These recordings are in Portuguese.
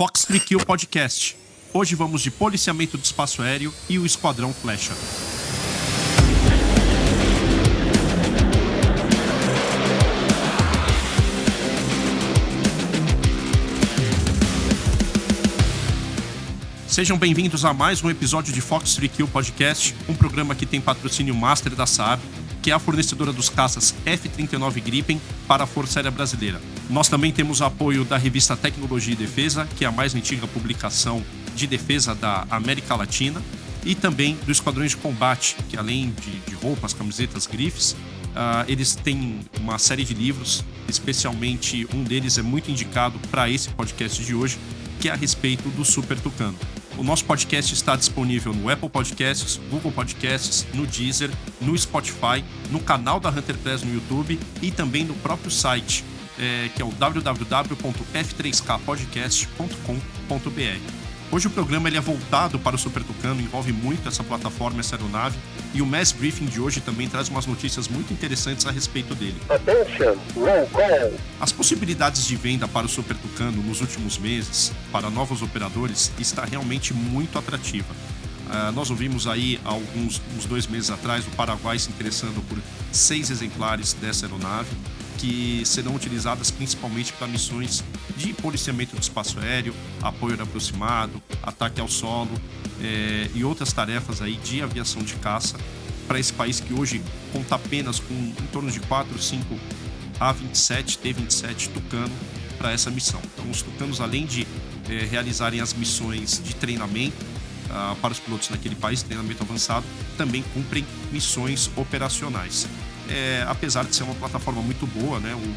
Fox 3 Kill Podcast. Hoje vamos de policiamento do espaço aéreo e o Esquadrão Flecha. Sejam bem-vindos a mais um episódio de Fox 3 Kill Podcast, um programa que tem patrocínio master da Saab, que é a fornecedora dos caças F-39 Gripen para a Força Aérea Brasileira. Nós também temos o apoio da revista Tecnologia e Defesa, que é a mais antiga publicação de defesa da América Latina, e também do Esquadrões de Combate, que além de roupas, camisetas, grifes, eles têm uma série de livros, especialmente um deles é muito indicado para esse podcast de hoje, que é a respeito do Super Tucano. O nosso podcast está disponível no Apple Podcasts, Google Podcasts, no Deezer, no Spotify, no canal da Hunter Press no YouTube e também no próprio site, que é o www.f3kpodcast.com.br. Hoje o programa ele é voltado para o Super Tucano, envolve muito essa plataforma, essa aeronave, e o Mass Briefing de hoje também traz umas notícias muito interessantes a respeito dele. Attention, roll call. As possibilidades de venda para o Super Tucano nos últimos meses, para novos operadores, está realmente muito atrativa. Nós ouvimos aí uns 2 meses atrás o Paraguai se interessando por 6 exemplares dessa aeronave, que serão utilizadas principalmente para missões de policiamento do espaço aéreo, apoio aproximado, ataque ao solo e outras tarefas aí de aviação de caça para esse país que hoje conta apenas com em torno de 4 ou 5 A-27, T-27 Tucano para essa missão. Então os Tucanos, além de realizarem as missões de treinamento para os pilotos naquele país, treinamento avançado, também cumprem missões operacionais. Apesar de ser uma plataforma muito boa, né? O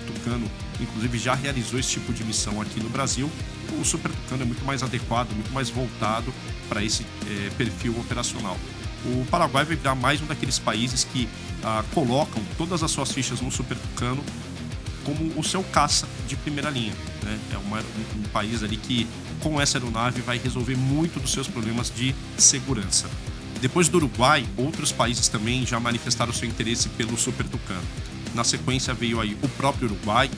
Tucano, inclusive, já realizou esse tipo de missão aqui no Brasil. O Super Tucano é muito mais adequado, muito mais voltado para esse perfil operacional. O Paraguai vai virar mais um daqueles países que colocam todas as suas fichas no Super Tucano como o seu caça de primeira linha, né? É um país ali que, com essa aeronave, vai resolver muito dos seus problemas de segurança. Depois do Uruguai, outros países também já manifestaram seu interesse pelo Super Tucano. Na sequência veio aí o próprio Uruguai,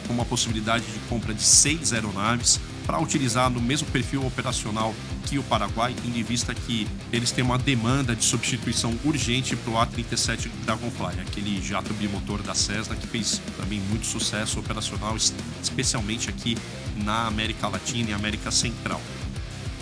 com uma possibilidade de compra de 6 aeronaves para utilizar no mesmo perfil operacional que o Paraguai, tendo em vista que eles têm uma demanda de substituição urgente para o A-37 Dragonfly, aquele jato bimotor da Cessna que fez também muito sucesso operacional, especialmente aqui na América Latina e América Central.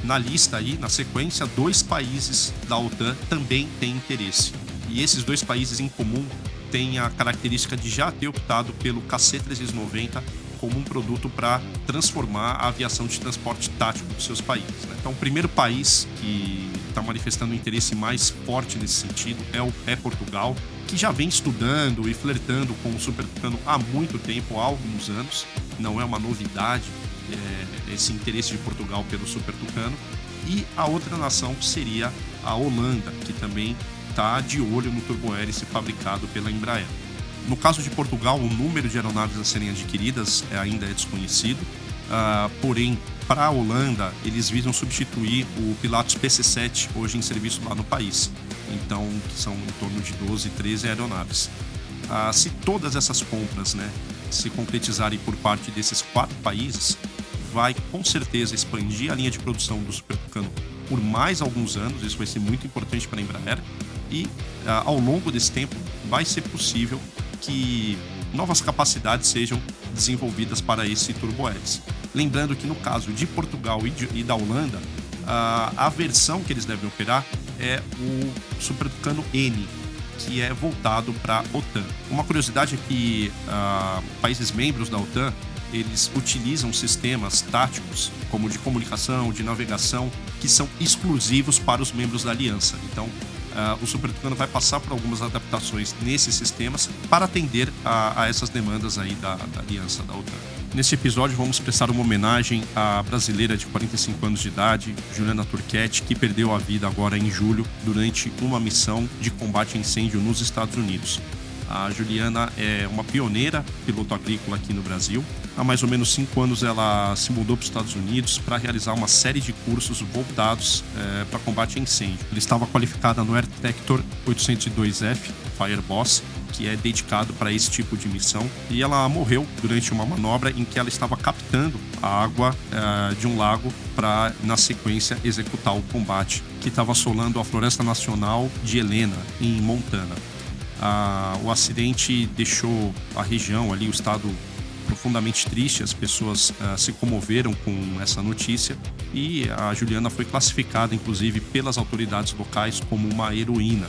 Na lista aí, na sequência, 2 países da OTAN também têm interesse. E esses 2 países em comum têm a característica de já ter optado pelo KC-390 como um produto para transformar a aviação de transporte tático dos seus países, né? Então, o primeiro país que está manifestando um interesse mais forte nesse sentido é Portugal, que já vem estudando e flertando com o Super Tucano há muito tempo, há alguns anos. Não é uma novidade esse interesse de Portugal pelo Super Tucano. E a outra nação seria a Holanda, que também está de olho no turbohélice fabricado pela Embraer. No caso de Portugal, o número de aeronaves a serem adquiridas ainda é desconhecido, porém, para a Holanda, eles visam substituir o Pilatus PC-7, hoje em serviço lá no país. Então, que são em torno de 12, 13 aeronaves. Se todas essas compras, né, se concretizarem por parte desses 4 países, vai com certeza expandir a linha de produção do Super Tucano por mais alguns anos. Isso vai ser muito importante para a Embraer e ao longo desse tempo vai ser possível que novas capacidades sejam desenvolvidas para esse turbohélice. Lembrando que no caso de Portugal e da Holanda, a versão que eles devem operar é o Super Tucano N, que é voltado para a OTAN. Uma curiosidade é que países membros da OTAN eles utilizam sistemas táticos, como de comunicação, de navegação, que são exclusivos para os membros da aliança. Então, o Super Tucano vai passar por algumas adaptações nesses sistemas para atender a essas demandas aí da aliança da OTAN. Neste episódio, vamos prestar uma homenagem à brasileira de 45 anos de idade, Juliana Turquette, que perdeu a vida agora em julho durante uma missão de combate a incêndio nos Estados Unidos. A Juliana é uma pioneira piloto agrícola aqui no Brasil. Há mais ou menos 5 anos ela se mudou para os Estados Unidos para realizar uma série de cursos voltados para combate a incêndio. Ela estava qualificada no Air Detector 802F, Fireboss, que é dedicado para esse tipo de missão. E ela morreu durante uma manobra em que ela estava captando a água de um lago para, na sequência, executar o combate que estava assolando a Floresta Nacional de Helena, em Montana. O acidente deixou a região ali, o estado, profundamente triste. As pessoas se comoveram com essa notícia e a Juliana foi classificada, inclusive, pelas autoridades locais como uma heroína.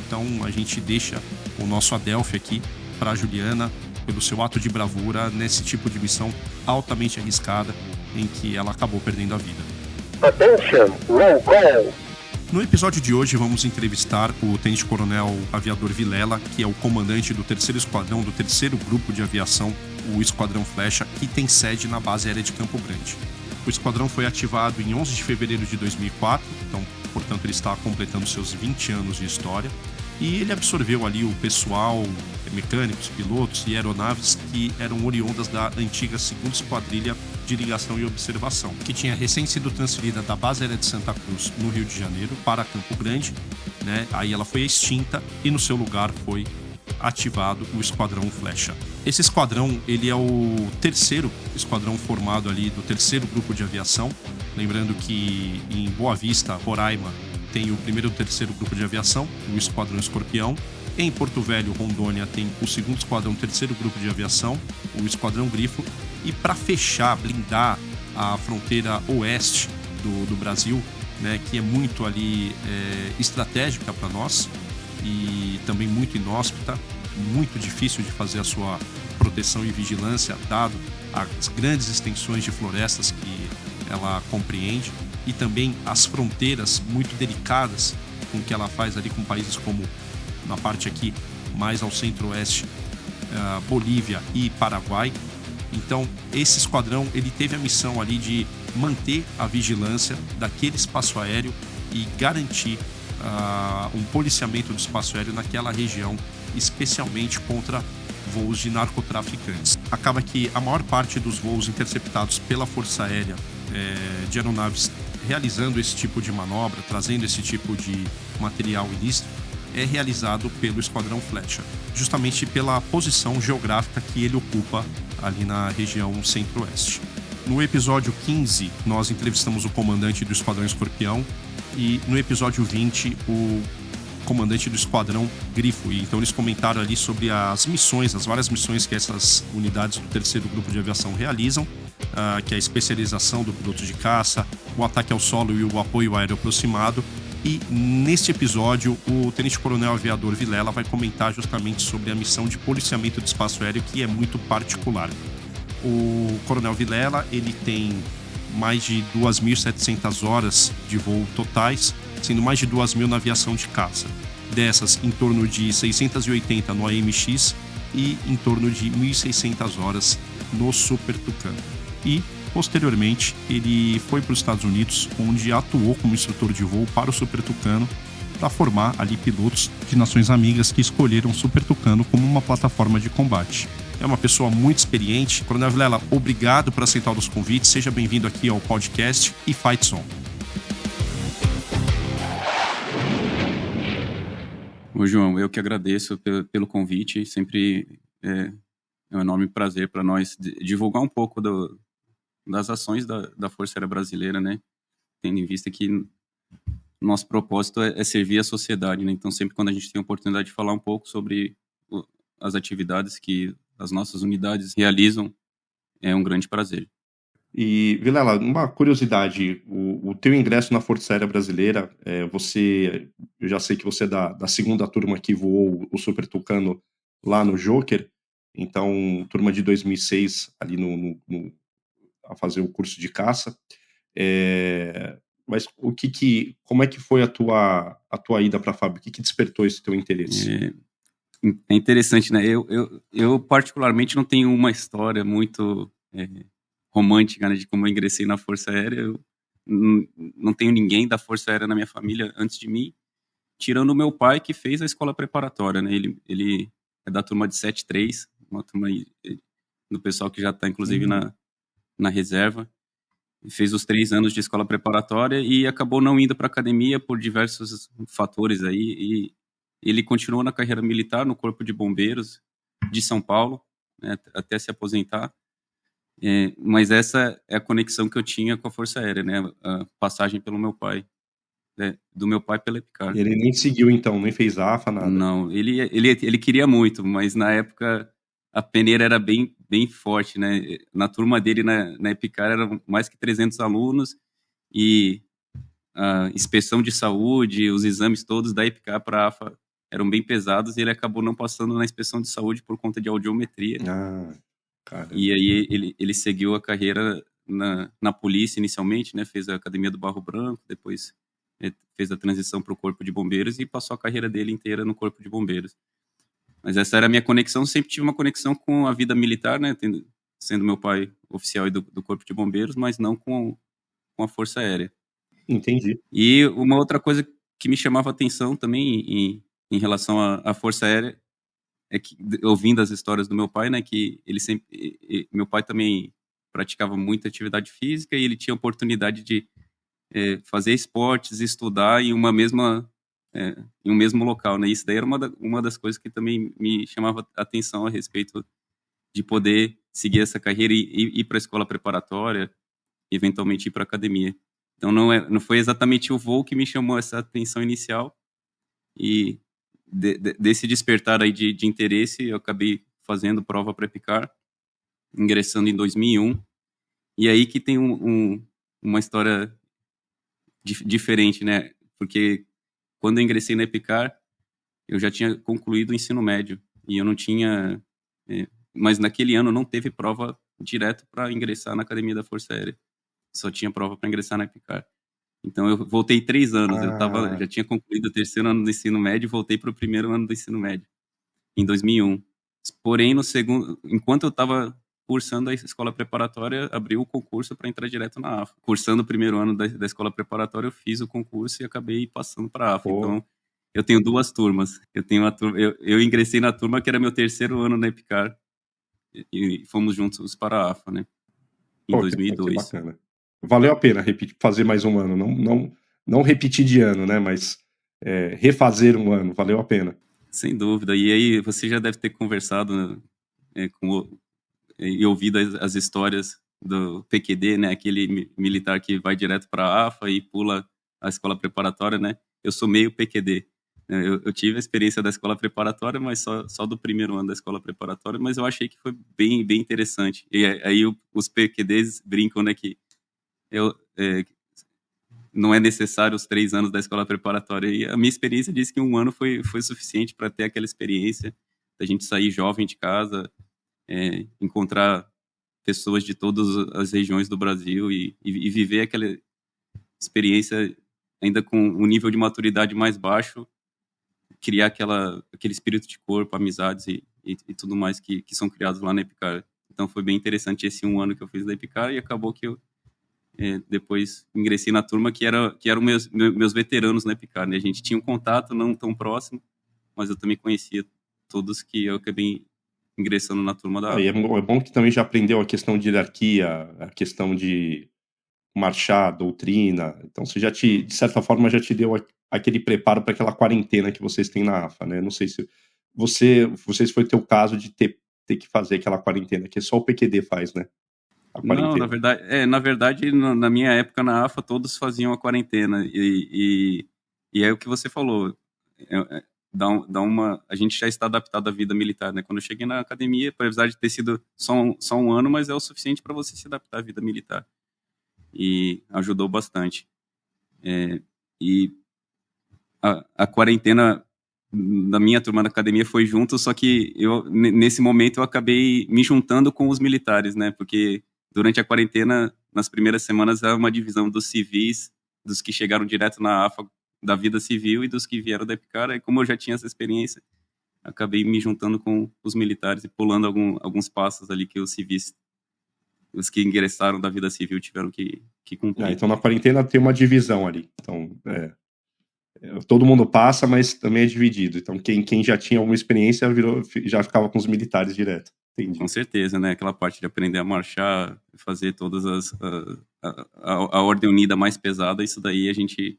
Então a gente deixa o nosso Adelphi aqui para a Juliana pelo seu ato de bravura nesse tipo de missão altamente arriscada em que ela acabou perdendo a vida. Attention, roll call. No episódio de hoje vamos entrevistar o tenente-coronel aviador Vilela, que é o comandante do 3º Esquadrão do 3º Grupo de Aviação, o Esquadrão Flecha, que tem sede na base aérea de Campo Grande. O esquadrão foi ativado em 11 de fevereiro de 2004, então, portanto, ele está completando seus 20 anos de história, e ele absorveu ali o pessoal, mecânicos, pilotos e aeronaves que eram oriundas da antiga 2ª Esquadrilha de Ligação e Observação, que tinha recém sido transferida da base aérea de Santa Cruz, no Rio de Janeiro, para Campo Grande, né? Aí ela foi extinta e no seu lugar foi ativado o Esquadrão Flecha. Esse esquadrão, ele é o 3º esquadrão formado ali do 3º Grupo de Aviação. Lembrando que em Boa Vista, Roraima, tem o 1º e o 3º Grupo de Aviação, o Esquadrão Escorpião. Em Porto Velho, Rondônia, tem o 2º Esquadrão, 3º Grupo de Aviação, o Esquadrão Grifo. E para fechar, blindar a fronteira oeste do Brasil, né, que é muito ali estratégica para nós e também muito inóspita, muito difícil de fazer a sua proteção e vigilância, dado as grandes extensões de florestas que ela compreende e também as fronteiras muito delicadas com que ela faz ali com países como, na parte aqui mais ao centro-oeste, Bolívia e Paraguai. Então, esse esquadrão, ele teve a missão ali de manter a vigilância daquele espaço aéreo e garantir um policiamento do espaço aéreo naquela região, especialmente contra voos de narcotraficantes. Acaba que a maior parte dos voos interceptados pela Força Aérea de aeronaves realizando esse tipo de manobra, trazendo esse tipo de material ilícito, é realizado pelo Esquadrão Flecha, justamente pela posição geográfica que ele ocupa ali na região centro-oeste. No episódio 15, nós entrevistamos o comandante do Esquadrão Escorpião e no episódio 20, o comandante do Esquadrão Grifo. E então eles comentaram ali sobre as missões, as várias missões que essas unidades do 3º Grupo de Aviação realizam, que é a especialização do piloto de caça, o ataque ao solo e o apoio aéreo aproximado. E neste episódio, o tenente-coronel aviador Vilela vai comentar justamente sobre a missão de policiamento do espaço aéreo, que é muito particular. O coronel Vilela, ele tem mais de 2.700 horas de voo totais, sendo mais de 2.000 na aviação de caça. Dessas, em torno de 680 no AMX e em torno de 1.600 horas no Super Tucano. E, posteriormente, ele foi para os Estados Unidos, onde atuou como instrutor de voo para o Super Tucano, para formar ali pilotos de nações amigas que escolheram o Super Tucano como uma plataforma de combate. É uma pessoa muito experiente. Coronel Vilela, obrigado por aceitar os convites. Seja bem-vindo aqui ao podcast e Fight Song. Ô, João, eu que agradeço pelo convite. Sempre é um enorme prazer para nós divulgar um pouco das ações da Força Aérea Brasileira, né? Tendo em vista que nosso propósito é servir a sociedade, né? Então, sempre quando a gente tem a oportunidade de falar um pouco sobre as atividades que as nossas unidades realizam, é um grande prazer. E, Vilela, uma curiosidade, o teu ingresso na Força Aérea Brasileira, eu já sei que você é da 2ª turma que voou o Super Tucano lá no Joker, então, turma de 2006, ali a fazer o curso de caça. Mas como é que foi a tua ida para a FAB? O que despertou esse teu interesse? É interessante, né? Eu particularmente não tenho uma história muito romântica, né, de como eu ingressei na Força Aérea. Eu não tenho ninguém da Força Aérea na minha família antes de mim, tirando o meu pai, que fez a escola preparatória, né? Ele é da turma de 73, uma turma do pessoal que já está, inclusive, na reserva. Fez os 3 anos de escola preparatória e acabou não indo para a academia por diversos fatores aí. ele continuou na carreira militar no Corpo de Bombeiros de São Paulo, né, até se aposentar. Mas essa é a conexão que eu tinha com a Força Aérea, né? A passagem pelo meu pai, né, do meu pai pela Epicar. Ele nem seguiu, então, nem fez AFA, nada. Não, ele queria muito, mas na época a peneira era bem, bem forte, né? Na turma dele, na Epicar, eram mais que 300 alunos e a inspeção de saúde, os exames todos da Epicar para a AFA eram bem pesados e ele acabou não passando na inspeção de saúde por conta de audiometria. Ah, caramba. E aí ele seguiu a carreira na polícia inicialmente, né? Fez a Academia do Barro Branco, depois fez a transição para o Corpo de Bombeiros e passou a carreira dele inteira no Corpo de Bombeiros. Mas essa era a minha conexão, sempre tive uma conexão com a vida militar, né? Sendo meu pai oficial do Corpo de Bombeiros, mas não com a Força Aérea. Entendi. E uma outra coisa que me chamava atenção também em relação à Força Aérea é que, ouvindo as histórias do meu pai, né, que ele sempre, meu pai também praticava muita atividade física e ele tinha oportunidade de fazer esportes, estudar em em um mesmo local, né? Isso daí era uma das coisas que também me chamava atenção a respeito de poder seguir essa carreira e ir para a escola preparatória, eventualmente ir para a academia. Então não foi exatamente o voo que me chamou essa atenção inicial e desse despertar aí de interesse, eu acabei fazendo prova para Epicar, ingressando em 2001. E aí que tem uma história diferente, né? Porque quando eu ingressei na Epicar, eu já tinha concluído o ensino médio e eu não tinha... mas naquele ano não teve prova direto para ingressar na Academia da Força Aérea. Só tinha prova para ingressar na Epicar. Então eu voltei 3 anos, já tinha concluído o 3º ano do ensino médio e voltei para o 1º ano do ensino médio, em 2001. Porém, enquanto eu estava cursando a escola preparatória, abriu o concurso para entrar direto na AFA. Cursando o 1º ano da escola preparatória, eu fiz o concurso e acabei passando para a AFA. Pô. Então, eu tenho 2 turmas. Eu ingressei na turma que era meu 3º ano na Epicar e fomos juntos para a AFA, né? Em 2002. Que bacana. Valeu a pena fazer mais um ano, não repetir de ano, né? Mas refazer um ano, valeu a pena. Sem dúvida. E aí você já deve ter conversado e ouvido as histórias do PQD, né? Aquele militar que vai direto para a AFA e pula a escola preparatória, né? Eu sou meio PQD. Eu tive a experiência da escola preparatória, mas só do 1º ano da escola preparatória, mas eu achei que foi bem, bem interessante. E aí os PQDs brincam, né, que não é necessário os 3 anos da escola preparatória. E a minha experiência disse que 1 ano foi suficiente para ter aquela experiência da gente sair jovem de casa, encontrar pessoas de todas as regiões do Brasil e viver aquela experiência ainda com um nível de maturidade mais baixo, criar aquele espírito de corpo, amizades e tudo mais que são criados lá na Epicar. Então foi bem interessante esse 1 ano que eu fiz da Epicar e acabou que eu depois ingressei na turma que eram meus veteranos na Epicar, né? A gente tinha um contato não tão próximo, mas eu também conhecia todos que eu acabei ingressando na turma da AFA. É bom que também já aprendeu a questão de hierarquia, a questão de marchar, doutrina. Então você de certa forma, já te deu aquele preparo para aquela quarentena que vocês têm na AFA, né? Não sei se vocês foi teu caso de ter que fazer aquela quarentena, que só o PQD faz, né? Não, na verdade, na minha época na AFA, todos faziam a quarentena. E é o que você falou. A gente já está adaptado à vida militar, né? Quando eu cheguei na academia, apesar de ter sido só um ano, mas é o suficiente para você se adaptar à vida militar. E ajudou bastante. E a quarentena da minha turma da academia foi junto, só que nesse momento eu acabei me juntando com os militares, né? Porque durante a quarentena, nas primeiras semanas, há uma divisão dos civis, dos que chegaram direto na AFA, da vida civil, e dos que vieram da Epicar. E como eu já tinha essa experiência, acabei me juntando com os militares e pulando alguns passos ali que os civis, os que ingressaram da vida civil, tiveram que cumprir. Então na quarentena tem uma divisão ali. Então, todo mundo passa, mas também é dividido. Então quem já tinha alguma experiência já ficava com os militares direto. Entendi. Com certeza, né? Aquela parte de aprender a marchar, fazer todas a ordem unida mais pesada, isso daí a gente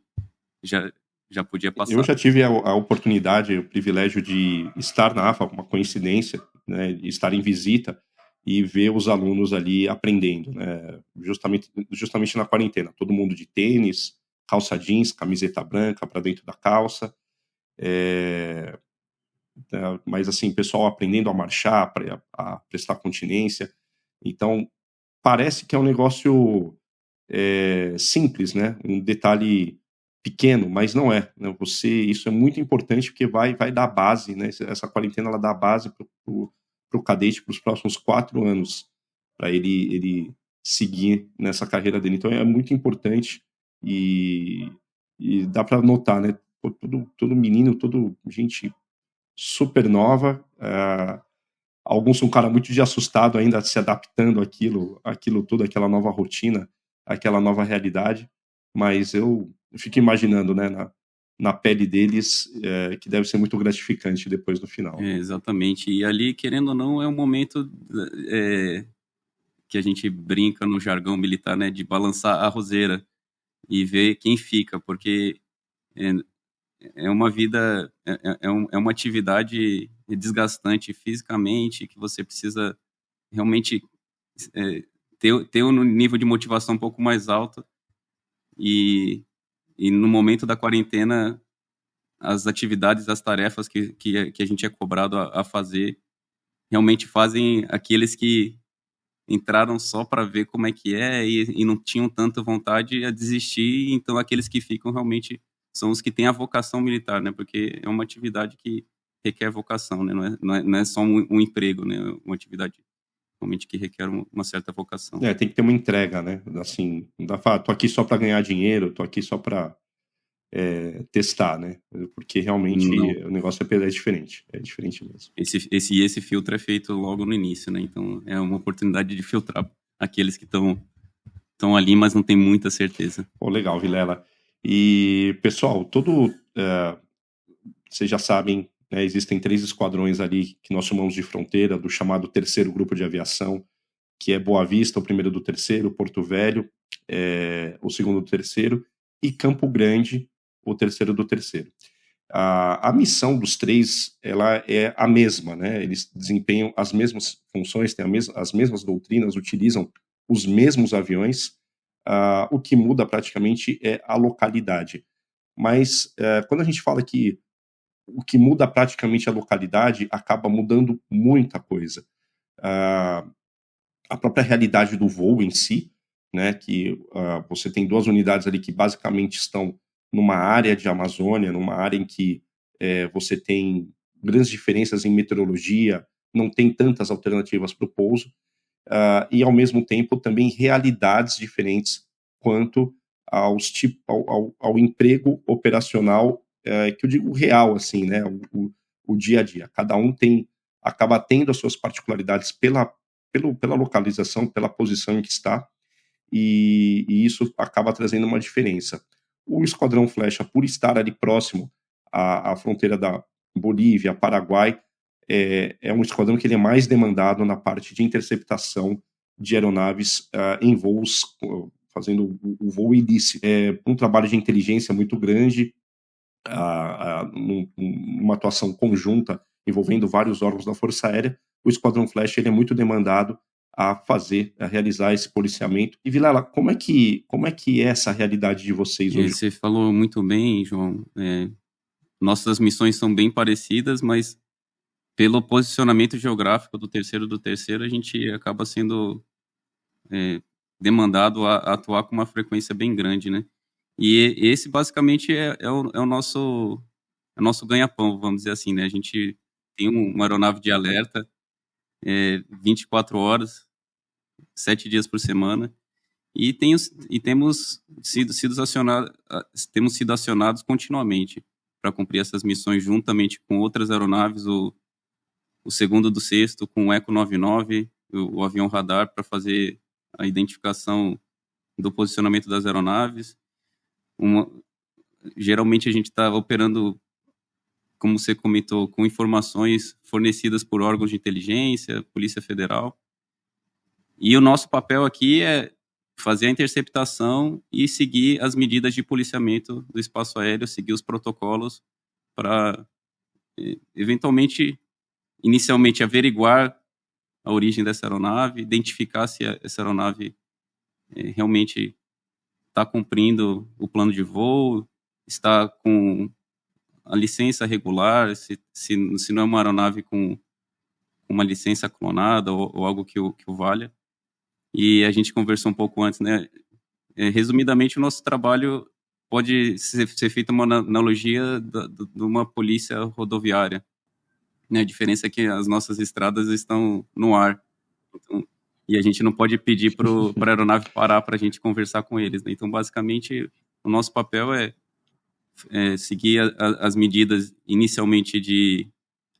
já podia passar. Eu já tive a oportunidade, o privilégio de estar na AFA, uma coincidência, né, de estar em visita e ver os alunos ali aprendendo, né, justamente na quarentena. Todo mundo de tênis, calça jeans, camiseta branca para dentro da calça, mas assim, pessoal aprendendo a marchar, a prestar continência. Então, parece que é um negócio simples, né? Um detalhe pequeno, mas não é. Né? Isso é muito importante porque vai dar base, né? Essa quarentena ela dá base para o cadete para os próximos 4 anos, para ele seguir nessa carreira dele. Então é muito importante e dá para notar, né? Pô, todo menino, gente super nova. Alguns são um cara muito de assustado ainda, se adaptando àquilo tudo, aquela nova rotina, aquela nova realidade. Mas eu fico imaginando, né, na pele deles, que deve ser muito gratificante depois no final. Exatamente. E ali, querendo ou não, é um momento que a gente brinca no jargão militar, né, de balançar a roseira e ver quem fica, porque é uma vida, é uma atividade desgastante fisicamente, que você precisa realmente ter um nível de motivação um pouco mais alto. E no momento da quarentena, as atividades, as tarefas que a gente é cobrado a fazer, realmente fazem aqueles que entraram só para ver como é que é e não tinham tanta vontade a desistir. Então, aqueles que ficam realmente são os que têm a vocação militar, né? Porque é uma atividade que requer vocação, né? Não é só um emprego, né? É uma atividade realmente que requer uma certa vocação. Tem que ter uma entrega, né? Assim, não dá pra falar, tô aqui só para ganhar dinheiro, tô aqui só para testar, né? Porque realmente Não. o negócio é diferente, é diferente mesmo. Esse filtro é feito logo no início, né? Então, é uma oportunidade de filtrar aqueles que estão ali, mas não tem muita certeza. Pô, legal, Vilela. E, pessoal, vocês já sabem, né, existem 3 esquadrões ali que nós chamamos de fronteira, do chamado terceiro grupo de aviação, que é Boa Vista, o primeiro do terceiro, Porto Velho, o segundo do terceiro, e Campo Grande, o terceiro do terceiro. A missão dos 3, ela é a mesma, né? Eles desempenham as mesmas funções, têm as mesmas doutrinas, utilizam os mesmos aviões, o que muda praticamente é a localidade. Mas quando a gente fala que o que muda praticamente a localidade, acaba mudando muita coisa. A própria realidade do voo em si, né, que você tem 2 unidades ali que basicamente estão numa área de Amazônia, numa área em que você tem grandes diferenças em meteorologia, não tem tantas alternativas para o pouso, e ao mesmo tempo também realidades diferentes quanto ao emprego operacional, que eu digo real, assim, né, o dia a dia. Cada um acaba tendo as suas particularidades pela localização, pela posição em que está, e isso acaba trazendo uma diferença. O Esquadrão Flecha, por estar ali próximo à fronteira da Bolívia, Paraguai, é um esquadrão que ele é mais demandado na parte de interceptação de aeronaves em voos, fazendo o voo ilícito. É um trabalho de inteligência muito grande, uma atuação conjunta envolvendo vários órgãos da Força Aérea. O Esquadrão Flecha ele é muito demandado a realizar esse policiamento. E Vilela, como é que é essa realidade de vocês hoje? Você falou muito bem, João. Nossas missões são bem parecidas, mas pelo posicionamento geográfico do terceiro, a gente acaba sendo demandado a atuar com uma frequência bem grande, né? E esse basicamente é o nosso ganha-pão, vamos dizer assim, né? A gente tem uma aeronave de alerta 24 horas, 7 dias por semana, e temos sido acionados continuamente para cumprir essas missões juntamente com outras aeronaves, o segundo do sexto com o Eco 99, o avião radar, para fazer a identificação do posicionamento das aeronaves. Geralmente a gente está operando, como você comentou, com informações fornecidas por órgãos de inteligência, Polícia Federal. E o nosso papel aqui é fazer a interceptação e seguir as medidas de policiamento do espaço aéreo, seguir os protocolos para, eventualmente, inicialmente averiguar a origem dessa aeronave, identificar se essa aeronave realmente está cumprindo o plano de voo, está com a licença regular, se não é uma aeronave com uma licença clonada ou algo que o valha. E a gente conversou um pouco antes, né? Resumidamente, o nosso trabalho pode ser feita uma analogia de uma polícia rodoviária, né? A diferença é que as nossas estradas estão no ar. Então, e a gente não pode pedir para a aeronave parar para a gente conversar com eles, né? Então, basicamente, o nosso papel é seguir as medidas inicialmente de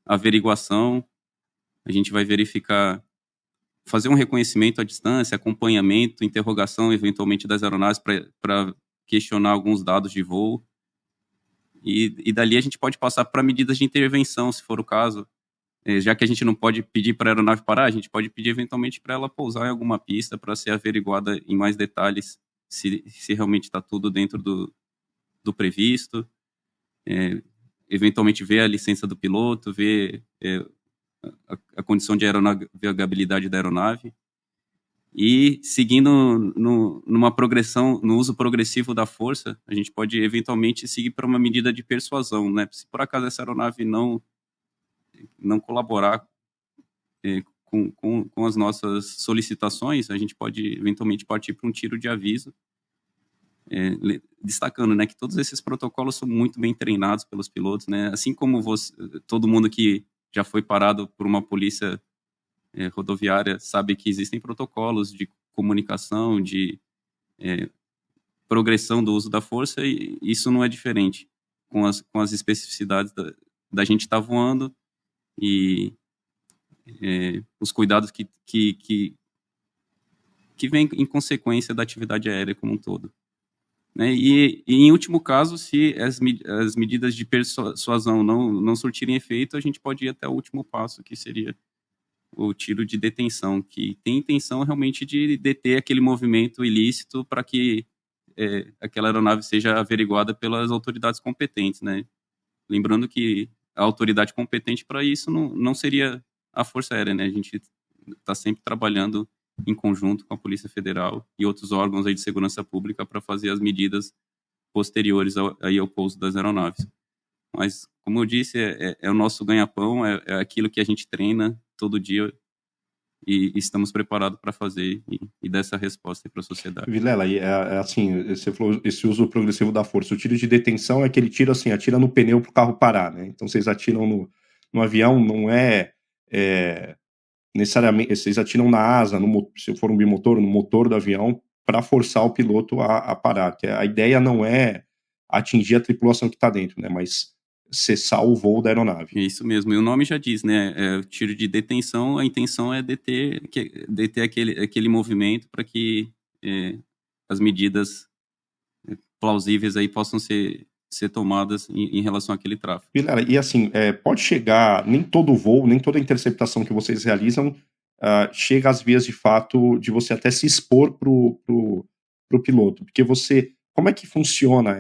averiguação. A gente vai verificar, fazer um reconhecimento à distância, acompanhamento, interrogação, eventualmente, das aeronaves para questionar alguns dados de voo. E dali a gente pode passar para medidas de intervenção, se for o caso. Já que a gente não pode pedir para a aeronave parar, a gente pode pedir eventualmente para ela pousar em alguma pista para ser averiguada em mais detalhes se realmente está tudo dentro do previsto. Eventualmente ver a licença do piloto, ver a condição de aeronavegabilidade da aeronave. E seguindo numa progressão, no uso progressivo da força, a gente pode eventualmente seguir para uma medida de persuasão, né? Se por acaso essa aeronave não colaborar com as nossas solicitações, a gente pode eventualmente partir para um tiro de aviso, destacando, né, que todos esses protocolos são muito bem treinados pelos pilotos, né? Assim como todo mundo que já foi parado por uma polícia rodoviária sabe que existem protocolos de comunicação, de progressão do uso da força, e isso não é diferente com as especificidades da gente estar voando e os cuidados que vêm em consequência da atividade aérea como um todo. Né? E em último caso, se as medidas de persuasão não surtirem efeito, a gente pode ir até o último passo, que seria o tiro de detenção, que tem intenção realmente de deter aquele movimento ilícito para que aquela aeronave seja averiguada pelas autoridades competentes, né? Lembrando que a autoridade competente para isso não seria a Força Aérea, né? A gente está sempre trabalhando em conjunto com a Polícia Federal e outros órgãos aí de segurança pública para fazer as medidas posteriores ao pouso das aeronaves. Mas, como eu disse, é o nosso ganha-pão, é aquilo que a gente treina todo dia e estamos preparados para fazer e dar essa resposta para a sociedade. Vilela, e assim, você falou esse uso progressivo da força. O tiro de detenção é aquele tiro assim, atira no pneu para o carro parar, né? Então vocês atiram no avião, não necessariamente, vocês atiram na asa, se for um bimotor, no motor do avião, para forçar o piloto a parar. Que a ideia não é atingir a tripulação que está dentro, né? Mas cessar o voo da aeronave. É isso mesmo, e o nome já diz, né? O tiro de detenção, a intenção é deter aquele movimento para que as medidas plausíveis aí possam ser tomadas em relação àquele tráfego. Vilela, e assim, pode chegar, nem todo voo, nem toda interceptação que vocês realizam chega às vias de fato de você até se expor pro piloto, porque como é que funciona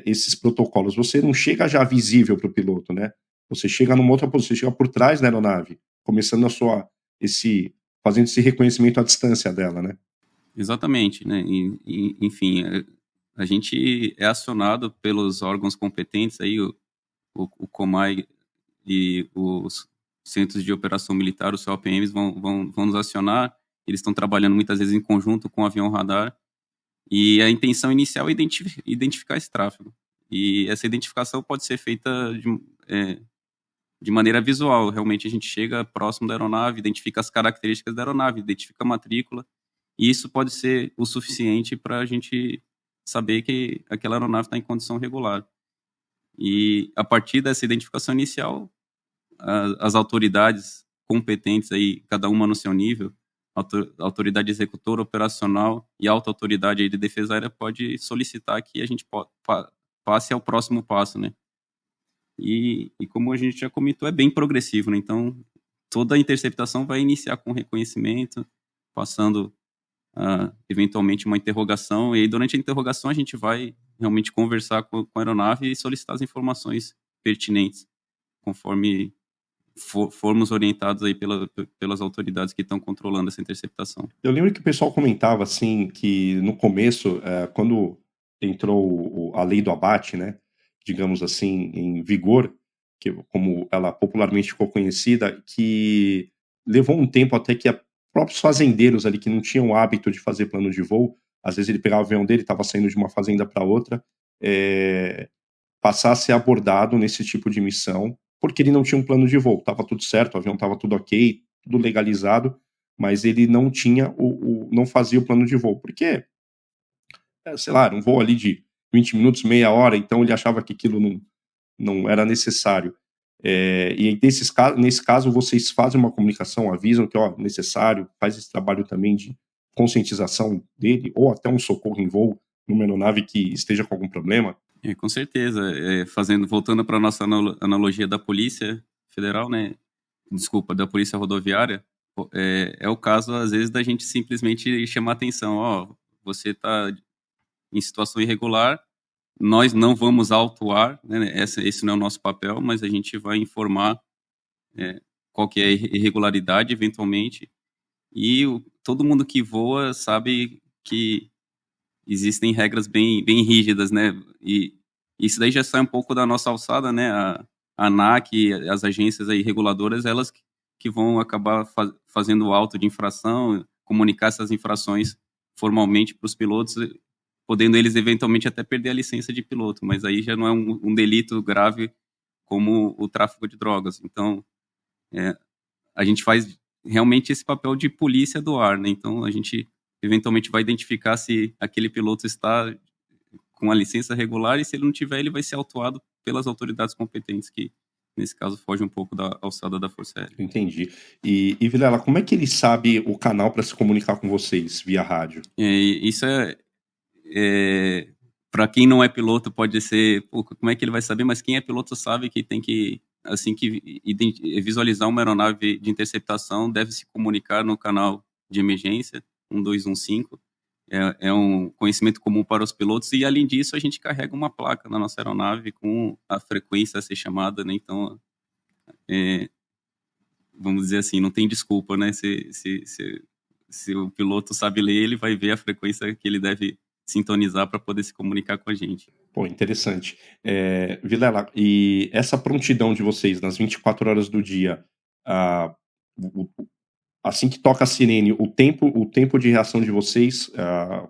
esses protocolos? Você não chega já visível para o piloto, né? Você chega numa outra posição, você chega por trás da aeronave, começando fazendo esse reconhecimento à distância dela, né? Exatamente, né? Enfim, a gente é acionado pelos órgãos competentes aí, o COMAI e os Centros de Operação Militar, os COPMs, vão nos acionar. Eles estão trabalhando muitas vezes em conjunto com o avião radar. E a intenção inicial é identificar esse tráfego. E essa identificação pode ser feita de maneira visual. Realmente a gente chega próximo da aeronave, identifica as características da aeronave, identifica a matrícula. E isso pode ser o suficiente para a gente saber que aquela aeronave está em condição regular. E a partir dessa identificação inicial, as autoridades competentes, aí, cada uma no seu nível, a autoridade executora, operacional e a alta autoridade aí de defesa aérea pode solicitar que a gente passe ao próximo passo, né? E como a gente já comentou, é bem progressivo, né? Então, toda a interceptação vai iniciar com reconhecimento, passando eventualmente uma interrogação, e aí durante a interrogação a gente vai realmente conversar com a aeronave e solicitar as informações pertinentes, conforme formos orientados aí pelas autoridades que estão controlando essa interceptação. Eu lembro que o pessoal comentava assim que no começo, quando entrou a lei do abate, né, digamos assim, em vigor, que como ela popularmente ficou conhecida, que levou um tempo até que próprios fazendeiros ali que não tinham o hábito de fazer plano de voo, às vezes ele pegava o avião dele, estava saindo de uma fazenda para outra, passar a ser abordado nesse tipo de missão, porque ele não tinha um plano de voo, estava tudo certo, o avião estava tudo ok, tudo legalizado, mas ele não tinha não fazia o plano de voo, porque, sei lá, era um voo ali de 20 minutos, meia hora, então ele achava que aquilo não era necessário. E nesse caso, vocês fazem uma comunicação, avisam que, ó, necessário, faz esse trabalho também de conscientização dele, ou até um socorro em voo numa aeronave que esteja com algum problema? Com certeza. Voltando para a nossa analogia da Polícia Federal, né? Desculpa, da Polícia Rodoviária, é o caso, às vezes, da gente simplesmente chamar atenção. Ó, você está em situação irregular, nós não vamos autuar, né? Esse não é o nosso papel, mas a gente vai informar qual que é a irregularidade, eventualmente. E todo mundo que voa sabe que existem regras bem rígidas, né? E isso daí já sai um pouco da nossa alçada, né? A ANAC, as agências aí reguladoras, elas que vão acabar fazendo o auto de infração, comunicar essas infrações formalmente para os pilotos, podendo eles eventualmente até perder a licença de piloto, mas aí já não é um delito grave como o tráfico de drogas. Então, a gente faz realmente esse papel de polícia do ar, né? Então, a gente eventualmente vai identificar se aquele piloto está com a licença regular, e se ele não tiver, ele vai ser autuado pelas autoridades competentes, que nesse caso foge um pouco da alçada da Força Aérea. Entendi. E Vilela, como é que ele sabe o canal para se comunicar com vocês via rádio? Isso para quem não é piloto pode ser, pô, como é que ele vai saber? Mas quem é piloto sabe que tem que, assim que visualizar uma aeronave de interceptação, deve se comunicar no canal de emergência 1215. É um conhecimento comum para os pilotos, e além disso a gente carrega uma placa na nossa aeronave com a frequência a ser chamada, né? Então, vamos dizer assim, não tem desculpa, né? Se o piloto sabe ler, ele vai ver a frequência que ele deve sintonizar para poder se comunicar com a gente. Pô, interessante. Vilela, e essa prontidão de vocês nas 24 horas do dia, assim que toca a sirene, o tempo de reação de vocês,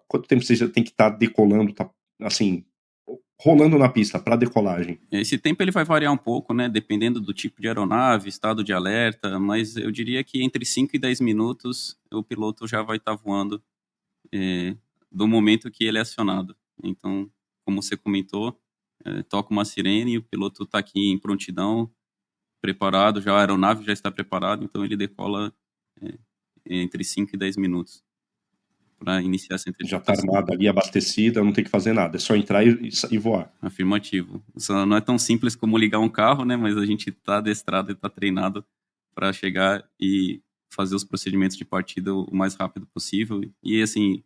quanto tempo vocês já tem que estar decolando, assim, rolando na pista para decolagem? Esse tempo ele vai variar um pouco, né, dependendo do tipo de aeronave, estado de alerta, mas eu diria que entre 5 e 10 minutos o piloto já vai estar voando do momento que ele é acionado. Então, como você comentou, toca uma sirene e o piloto está aqui em prontidão, preparado, já a aeronave já está preparada, então ele decola entre 5 e 10 minutos para iniciar essa interceptação. Já está armada ali, abastecida, não tem que fazer nada, é só entrar e voar. Afirmativo. Só não é tão simples como ligar um carro, né? Mas a gente está adestrado e está treinado para chegar e fazer os procedimentos de partida o mais rápido possível. E, assim,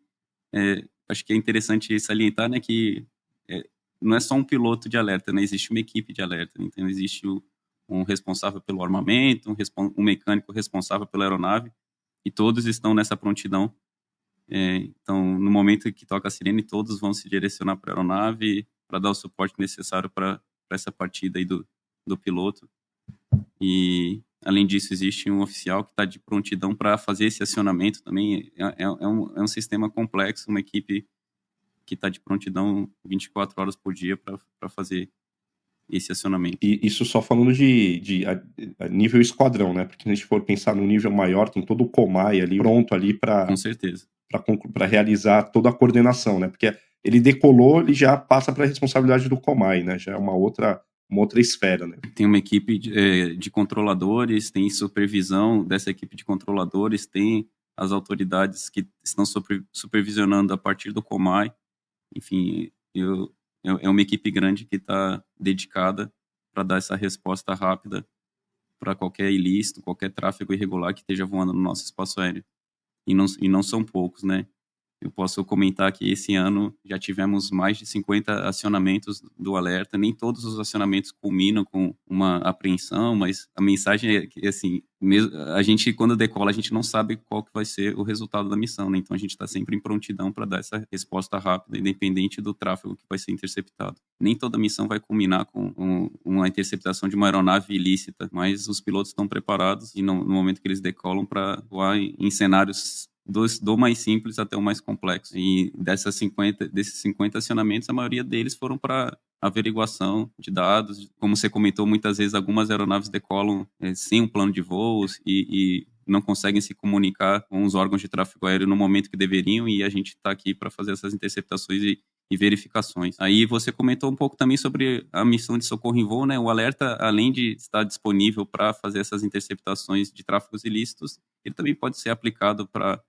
acho que é interessante salientar, né, que não é só um piloto de alerta, né? Existe uma equipe de alerta. Né? Então, existe um responsável pelo armamento, um mecânico responsável pela aeronave, e todos estão nessa prontidão. Então, no momento que toca a sirene, todos vão se direcionar para a aeronave para dar o suporte necessário para essa partida aí do piloto. E, além disso, existe um oficial que está de prontidão para fazer esse acionamento também. É um sistema complexo, uma equipe que está de prontidão 24 horas por dia para fazer esse acionamento. E isso só falando de nível esquadrão, né? Porque se a gente for pensar no nível maior, tem todo o COMAI ali pronto ali para... Com certeza. Para realizar toda a coordenação, né? Porque ele decolou, ele já passa para a responsabilidade do COMAI, né? Já é uma outra esfera, né? Tem uma equipe de controladores, tem supervisão dessa equipe de controladores, tem as autoridades que estão supervisionando a partir do COMAI. Enfim, é uma equipe grande que está dedicada para dar essa resposta rápida para qualquer ilícito, qualquer tráfego irregular que esteja voando no nosso espaço aéreo. E não são poucos, né? Eu posso comentar que esse ano já tivemos mais de 50 acionamentos do alerta. Nem todos os acionamentos culminam com uma apreensão, mas a mensagem é que, assim, mesmo, a gente, quando decola, a gente não sabe qual que vai ser o resultado da missão, né? Então a gente está sempre em prontidão para dar essa resposta rápida, independente do tráfego que vai ser interceptado. Nem toda missão vai culminar com uma interceptação de uma aeronave ilícita, mas os pilotos estão preparados e no momento que eles decolam para voar em cenários do mais simples até o mais complexo. E desses 50 acionamentos, a maioria deles foram para averiguação de dados. Como você comentou, muitas vezes algumas aeronaves decolam sem um plano de voos e não conseguem se comunicar com os órgãos de tráfego aéreo no momento que deveriam, e a gente está aqui para fazer essas interceptações e verificações. Aí você comentou um pouco também sobre a missão de socorro em voo, né? O alerta, além de estar disponível para fazer essas interceptações de tráfegos ilícitos, ele também pode ser aplicado para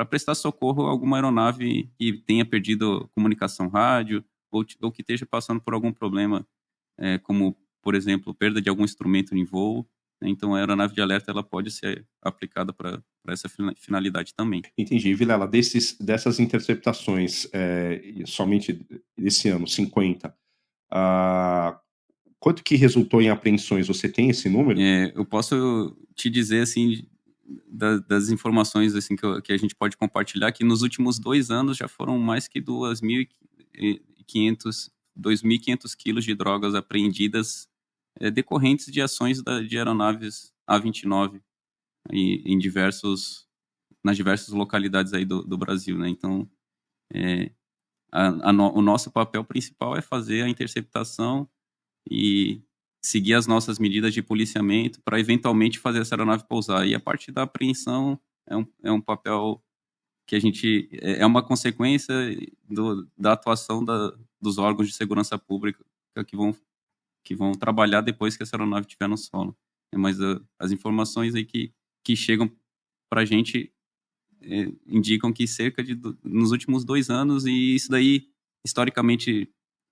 prestar socorro a alguma aeronave que tenha perdido comunicação rádio ou que esteja passando por algum problema, como, por exemplo, perda de algum instrumento em voo. Então, a aeronave de alerta ela pode ser aplicada para essa finalidade também. Entendi. Vilela, dessas interceptações, somente esse ano, 50, quanto que resultou em apreensões? Você tem esse número? Eu posso te dizer, assim, das informações assim, que a gente pode compartilhar, que nos últimos 2 anos já foram mais que 2.500 quilos de drogas apreendidas decorrentes de ações de aeronaves A-29 nas diversas localidades aí do Brasil, né? Então, o nosso papel principal é fazer a interceptação e seguir as nossas medidas de policiamento para eventualmente fazer essa aeronave pousar. E a parte da apreensão é um papel que a gente é uma consequência da atuação dos órgãos de segurança pública que vão trabalhar depois que essa aeronave estiver no solo. Mas as informações aí que chegam para a gente indicam que nos últimos 2 anos, e isso daí, historicamente,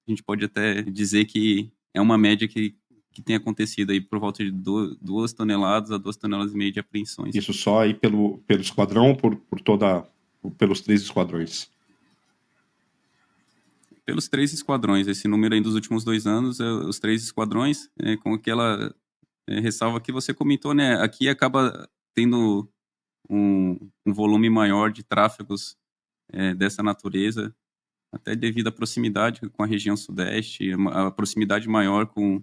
a gente pode até dizer que é uma média que tem acontecido aí por volta de 2 toneladas a 2,5 toneladas de apreensões. Isso só aí pelo esquadrão ou pelos 3 esquadrões? Pelos 3 esquadrões. Esse número aí dos últimos 2 anos, os 3 esquadrões, com aquela ressalva que você comentou, né? Aqui acaba tendo um volume maior de tráfegos dessa natureza, até devido à proximidade com a região sudeste, a proximidade maior com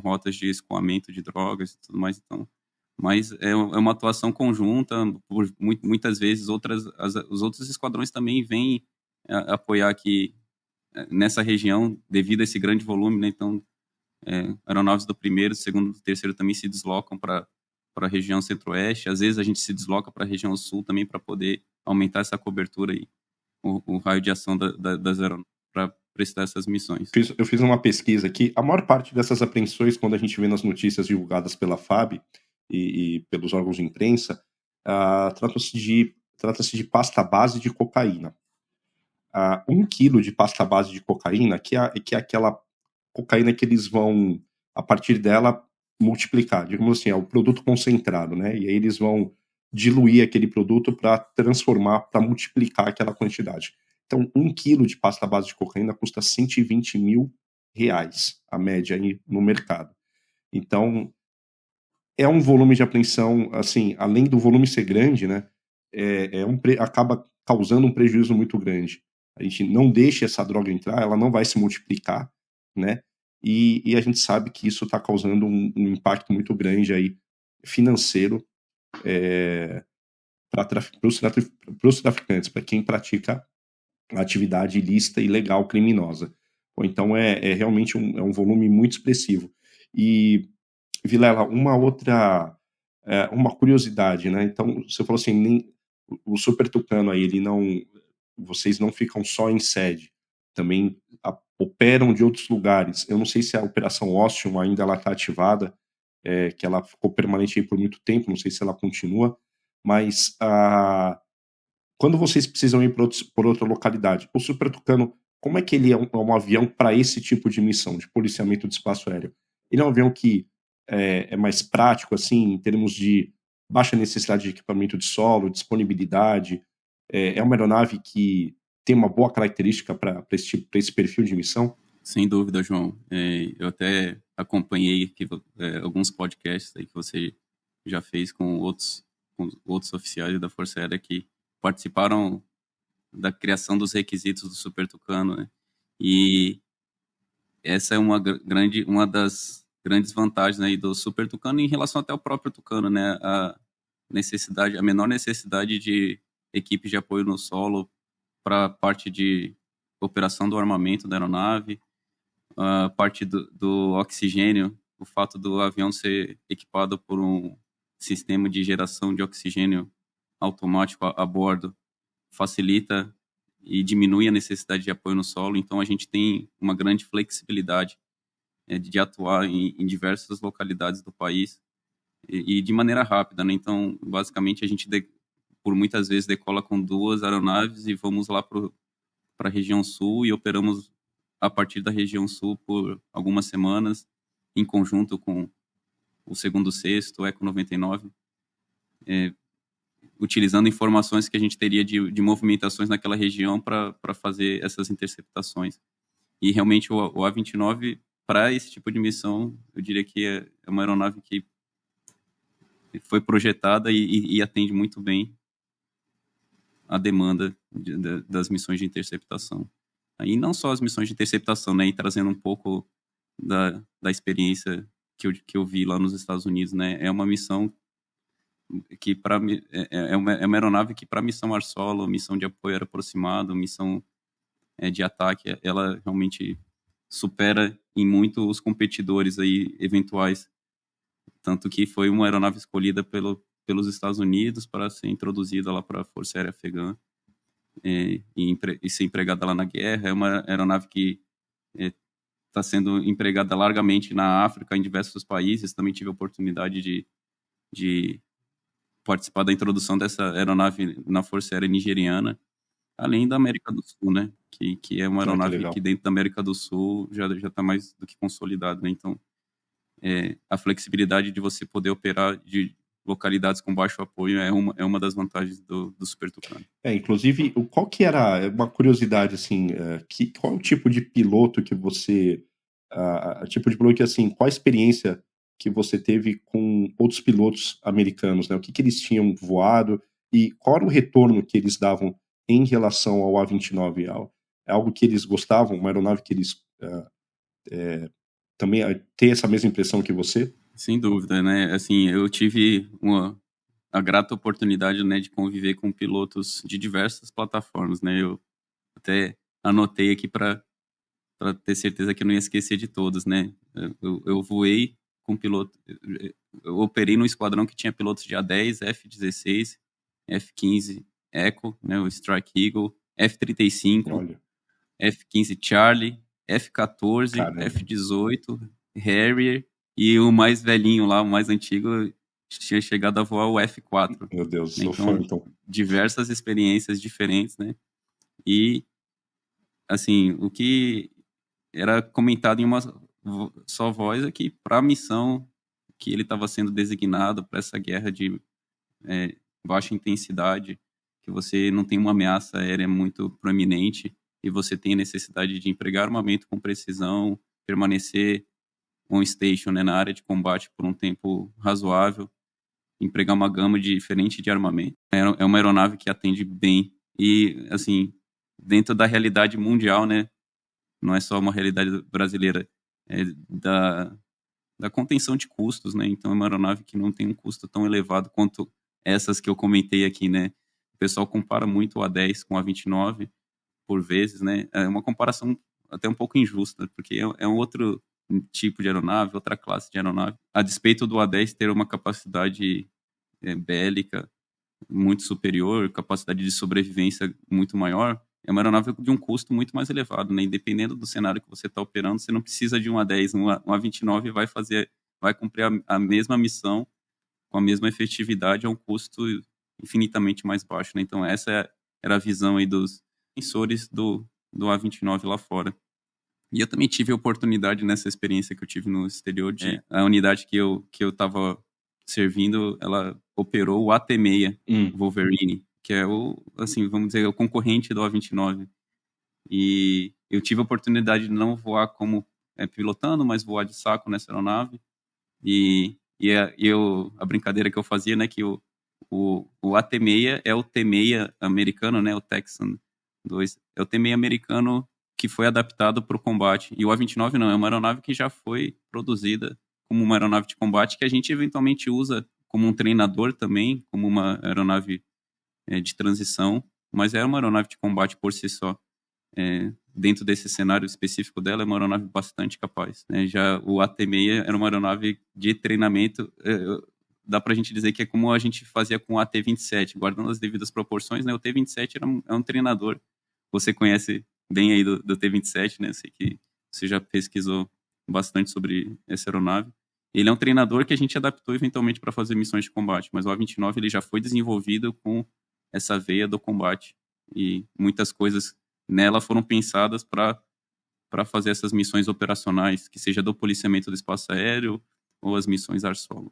rotas de escoamento de drogas e tudo mais. Então, mas é uma atuação conjunta. Muitas vezes os outros esquadrões também vêm apoiar aqui nessa região devido a esse grande volume, né? Então, aeronaves do primeiro, segundo e terceiro também se deslocam para a região centro-oeste. Às vezes a gente se desloca para a região sul também para poder aumentar essa cobertura e o raio de ação das aeronaves para prestar essas missões. Eu fiz uma pesquisa aqui. A maior parte dessas apreensões, quando a gente vê nas notícias divulgadas pela FAB e pelos órgãos de imprensa, trata-se de pasta base de cocaína. 1 quilo de pasta base de cocaína, que é aquela cocaína que eles vão, a partir dela, multiplicar. Digamos assim, é o produto concentrado, né? E aí eles vão diluir aquele produto para transformar, para multiplicar aquela quantidade. Então, 1 quilo de pasta base de cocaína custa R$120 mil, a média aí no mercado. Então, é um volume de apreensão, assim, além do volume ser grande, né? Acaba causando um prejuízo muito grande. A gente não deixa essa droga entrar, ela não vai se multiplicar, né? E a gente sabe que isso está causando um impacto muito grande aí, financeiro, para os traficantes, para quem pratica a atividade ilícita, ilegal, criminosa. Então realmente um volume muito expressivo. E, Vilela, uma curiosidade, né? Então, você falou assim, o Super Tucano aí, vocês não ficam só em sede, também operam de outros lugares. Eu não sei se a Operação Ostium ainda está ativada, que ela ficou permanente aí por muito tempo, não sei se ela continua, mas quando vocês precisam ir por outra localidade, o Super Tucano, como é que ele é um avião para esse tipo de missão, de policiamento de espaço aéreo? Ele é um avião que é mais prático, assim, em termos de baixa necessidade de equipamento de solo, disponibilidade, É uma aeronave que tem uma boa característica para esse perfil de missão? Sem dúvida, João. Eu até acompanhei aqui, alguns podcasts aí que você já fez com outros oficiais da Força Aérea que participaram da criação dos requisitos do Super Tucano, né? E essa é uma das grandes vantagens aí do Super Tucano em relação até ao próprio Tucano, né? A menor necessidade de equipe de apoio no solo para a parte de operação do armamento da aeronave, a parte do oxigênio, o fato do avião ser equipado por um sistema de geração de oxigênio automático a bordo facilita e diminui a necessidade de apoio no solo. Então, a gente tem uma grande flexibilidade de atuar em diversas localidades do país e de maneira rápida, né? Então, basicamente, a gente, por muitas vezes, decola com 2 aeronaves e vamos lá para a região sul e operamos a partir da região sul por algumas semanas, em conjunto com o 2º, o Eco 99, utilizando informações que a gente teria de movimentações naquela região para fazer essas interceptações. E realmente o A-29, para esse tipo de missão, eu diria que é uma aeronave que foi projetada e atende muito bem a demanda das missões de interceptação. Aí não só as missões de interceptação, né, e trazendo um pouco da experiência que eu vi lá nos Estados Unidos, né, é uma missão que é uma aeronave que para missão ar solo, missão de apoio aéreo aproximado, missão de ataque, ela realmente supera em muito os competidores aí eventuais, tanto que foi uma aeronave escolhida pelos Estados Unidos para ser introduzida lá para a Força Aérea Afegã e ser empregada lá na guerra. É uma aeronave que está sendo empregada largamente na África, em diversos países. Também tive a oportunidade de participar da introdução dessa aeronave na Força Aérea Nigeriana, além da América do Sul, né? Que é uma aeronave que dentro da América do Sul já está mais do que consolidada, né? Então, a flexibilidade de você poder operar de localidades com baixo apoio é uma das vantagens do Super Tucano. Inclusive, qual que era, uma curiosidade, assim, qual o tipo de piloto que você, tipo de piloto que, assim, qual a experiência que você teve com outros pilotos americanos, né? O que eles tinham voado e qual era o retorno que eles davam em relação ao A-29? É algo que eles gostavam, uma aeronave que eles também têm essa mesma impressão que você? Sem dúvida, né? Assim, eu tive a grata oportunidade, né, de conviver com pilotos de diversas plataformas, né? Eu até anotei aqui para ter certeza que eu não ia esquecer de todos, né? Eu voei com piloto, eu operei num esquadrão que tinha pilotos de A-10, F-16, F-15 Echo, né, o Strike Eagle, F-35, Olha, F-15 Charlie, F-14, caramba. F-18, Harrier e o mais velhinho lá, o mais antigo, tinha chegado a voar o F-4. Meu Deus, sou Então, fã, então. diversas experiências diferentes, né? E, assim, o que era comentado em uma só voz é que para a missão que ele estava sendo designado, para essa guerra de baixa intensidade, que você não tem uma ameaça aérea muito proeminente e você tem a necessidade de empregar armamento com precisão, permanecer on station, né, na área de combate por um tempo razoável, empregar uma gama diferente de armamento. É uma aeronave que atende bem e, assim, dentro da realidade mundial, né, não é só uma realidade brasileira, é da contenção de custos, né? Então é uma aeronave que não tem um custo tão elevado quanto essas que eu comentei aqui, né? O pessoal compara muito o A10 com o A29 por vezes, né? É uma comparação até um pouco injusta, porque é um outro tipo de aeronave, outra classe de aeronave. A despeito do A10 ter uma capacidade bélica muito superior, capacidade de sobrevivência muito maior, é uma aeronave de um custo muito mais elevado, né? Independendo do cenário que você está operando, você não precisa de um A10, um A29 vai cumprir a mesma missão com a mesma efetividade a um custo infinitamente mais baixo, né? Então essa era a visão aí dos sensores do A29 lá fora. E eu também tive a oportunidade nessa experiência que eu tive no exterior a unidade que eu estava servindo, ela operou o AT-6 Wolverine, que é assim, vamos dizer, o concorrente do A29. E eu tive a oportunidade de não voar como pilotando, mas voar de saco nessa aeronave. A brincadeira que eu fazia, né, que o AT-6 é o T-6 americano, né, o Texan 2, é o T-6 americano que foi adaptado para o combate. E o A-29 não, é uma aeronave que já foi produzida como uma aeronave de combate que a gente eventualmente usa como um treinador também, como uma aeronave de transição, mas é uma aeronave de combate por si só. Dentro desse cenário específico dela, é uma aeronave bastante capaz. Né? Já o AT-6 era uma aeronave de treinamento, dá para a gente dizer que é como a gente fazia com o AT-27, guardando as devidas proporções, né? O T-27 é um treinador. Você conhece bem aí do T-27, né? Sei que você já pesquisou bastante sobre essa aeronave. Ele é um treinador que a gente adaptou eventualmente para fazer missões de combate, mas o A-29 ele já foi desenvolvido com essa veia do combate. E muitas coisas nela foram pensadas para fazer essas missões operacionais, que seja do policiamento do espaço aéreo ou as missões ar-solo.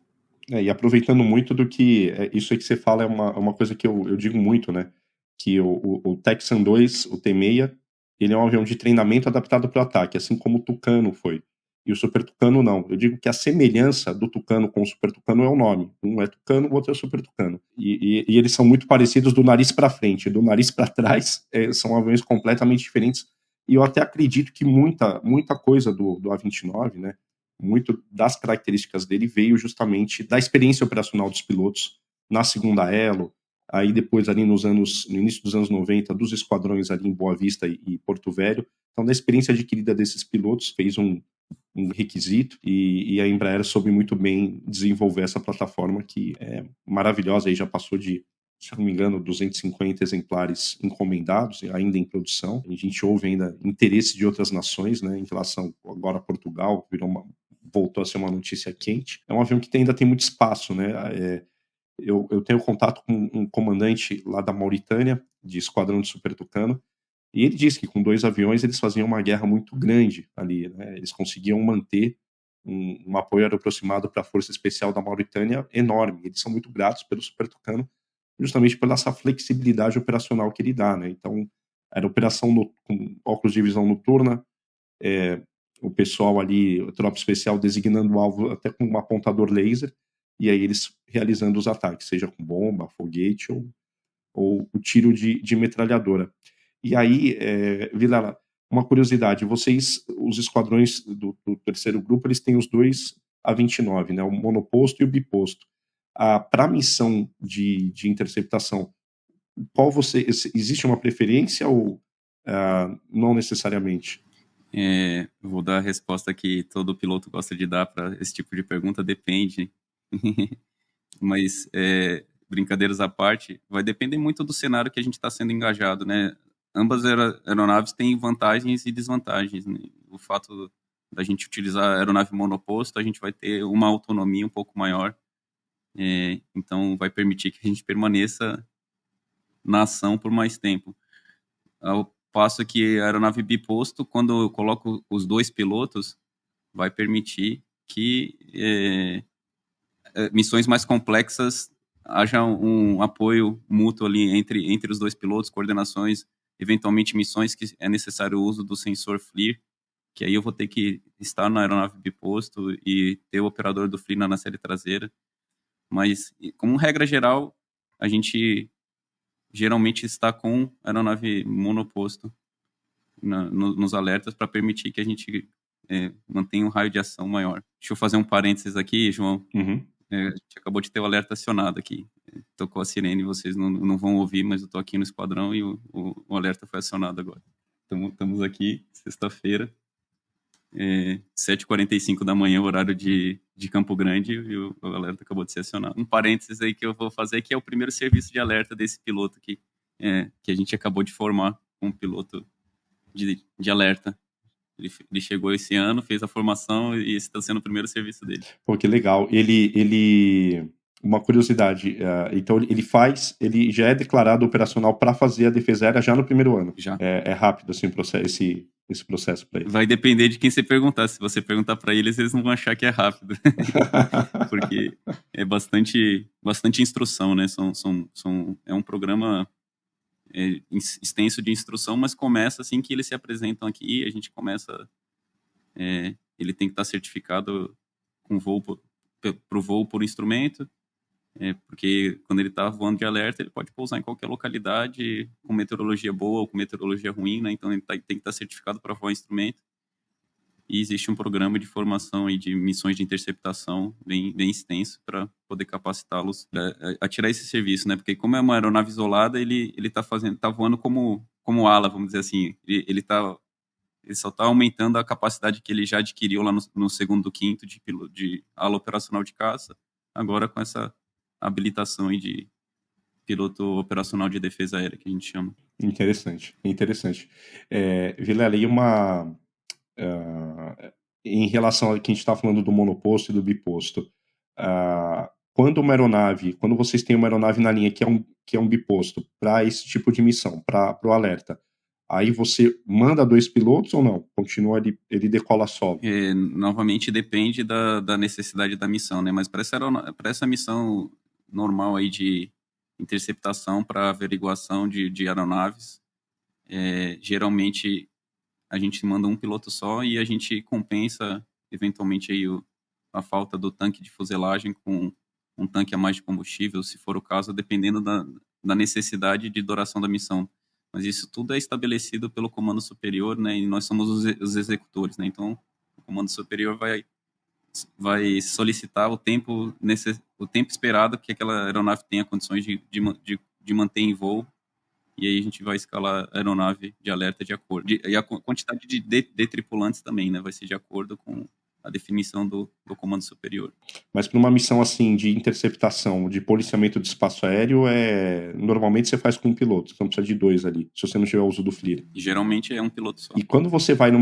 E aproveitando muito do que isso aí que você fala é uma coisa que eu digo muito, né? Que o Texan 2, o T-6, ele é um avião de treinamento adaptado para o ataque, assim como o Tucano foi. E o Super Tucano não. Eu digo que a semelhança do Tucano com o Super Tucano é o nome. Um é Tucano, o outro é Super Tucano. E eles são muito parecidos do nariz para frente. Do nariz para trás são aviões completamente diferentes. E eu até acredito que muita coisa do A-29, né? Muito das características dele veio justamente da experiência operacional dos pilotos na segunda elo, aí depois ali no início dos anos 90, dos esquadrões ali em Boa Vista e Porto Velho. Então, da experiência adquirida desses pilotos, fez um requisito e a Embraer soube muito bem desenvolver essa plataforma que é maravilhosa, aí já passou de, se não me engano, 250 exemplares encomendados, ainda em produção. A gente ouve ainda interesse de outras nações, né, em relação agora a Portugal, voltou a ser uma notícia quente. É um avião que ainda tem muito espaço, né? Eu tenho contato com um comandante lá da Mauritânia, de esquadrão de Super Tucano, e ele disse que com 2 aviões eles faziam uma guerra muito grande ali, né? Eles conseguiam manter um apoio aproximado para a Força Especial da Mauritânia enorme. Eles são muito gratos pelo Super Tucano, justamente pela essa flexibilidade operacional que ele dá, né? Então, era operação com óculos de visão noturna, o pessoal ali, a tropa especial designando o alvo até com um apontador laser, e aí eles realizando os ataques, seja com bomba, foguete ou o tiro de metralhadora. E aí, Vilela, uma curiosidade, os esquadrões do terceiro grupo, eles têm os 2 A-29, né, o monoposto e o biposto. Para a missão de interceptação, existe uma preferência ou não necessariamente? Vou dar a resposta que todo piloto gosta de dar para esse tipo de pergunta, depende. Mas, brincadeiras à parte, vai depender muito do cenário que a gente está sendo engajado, né? Ambas aeronaves têm vantagens e desvantagens, né? O fato da gente utilizar a aeronave monoposto, a gente vai ter uma autonomia um pouco maior, então vai permitir que a gente permaneça na ação por mais tempo. Ao passo que a aeronave biposto, quando eu coloco os 2 pilotos, vai permitir que missões mais complexas haja um apoio mútuo ali entre os 2 pilotos, coordenações, eventualmente missões que é necessário o uso do sensor FLIR, que aí eu vou ter que estar na aeronave biposto e ter o operador do FLIR na nacelle traseira. Mas, como regra geral, a gente geralmente está com aeronave monoposto nos alertas para permitir que a gente mantenha um raio de ação maior. Deixa eu fazer um parênteses aqui, João. Uhum. A gente acabou de ter o alerta acionado aqui. Tocou a sirene, vocês não vão ouvir, mas eu estou aqui no esquadrão e o alerta foi acionado agora. Estamos aqui, sexta-feira, 7h45 da manhã, horário de Campo Grande, e o alerta acabou de ser acionado. Um parênteses aí que eu vou fazer, que é o primeiro serviço de alerta desse piloto aqui, que a gente acabou de formar, um piloto de alerta. Ele chegou esse ano, fez a formação e esse está sendo o primeiro serviço dele. Pô, que legal. Uma curiosidade, então ele já é declarado operacional para fazer a defesa aérea já no primeiro ano. Já. É rápido assim o processo, esse processo para eles? Vai depender de quem você perguntar. Se você perguntar para eles não vão achar que é rápido. Porque é bastante instrução, né? É um programa extenso de instrução, mas começa assim que eles se apresentam aqui, a gente começa... ele tem que estar certificado com pro voo por instrumento, porque quando ele está voando de alerta, ele pode pousar em qualquer localidade, com meteorologia boa ou com meteorologia ruim, né? Então ele tem que estar certificado para voar instrumento. E existe um programa de formação e de missões de interceptação bem extenso para poder capacitá-los a tirar esse serviço, né? Porque como é uma aeronave isolada, ele tá voando como ala, vamos dizer assim. Ele só está aumentando a capacidade que ele já adquiriu lá no segundo quinto de ala operacional de caça, agora com essa habilitação aí de piloto operacional de defesa aérea, que a gente chama. Interessante. Vilela, e em relação ao que a gente está falando do monoposto e do biposto, quando vocês têm uma aeronave na linha que é um biposto para esse tipo de missão, para o alerta, aí você manda 2 pilotos ou não? Continua, ele decola solo? Novamente depende da necessidade da missão, né? Mas para essa missão normal aí de interceptação para averiguação de aeronaves, geralmente a gente manda um piloto só e a gente compensa eventualmente aí a falta do tanque de fuselagem com um tanque a mais de combustível, se for o caso, dependendo da necessidade de duração da missão. Mas isso tudo é estabelecido pelo comando superior, né? E nós somos os executores, né? Então, o comando superior vai solicitar o tempo esperado que aquela aeronave tenha condições de manter em voo. E aí a gente vai escalar a aeronave de alerta de acordo. E a quantidade de tripulantes também, né? Vai ser de acordo com a definição do comando superior. Mas para uma missão assim de interceptação, de policiamento de espaço aéreo, normalmente você faz com um piloto, você não precisa de 2 ali, se você não tiver o uso do FLIR. E geralmente é um piloto só. E quando você vai no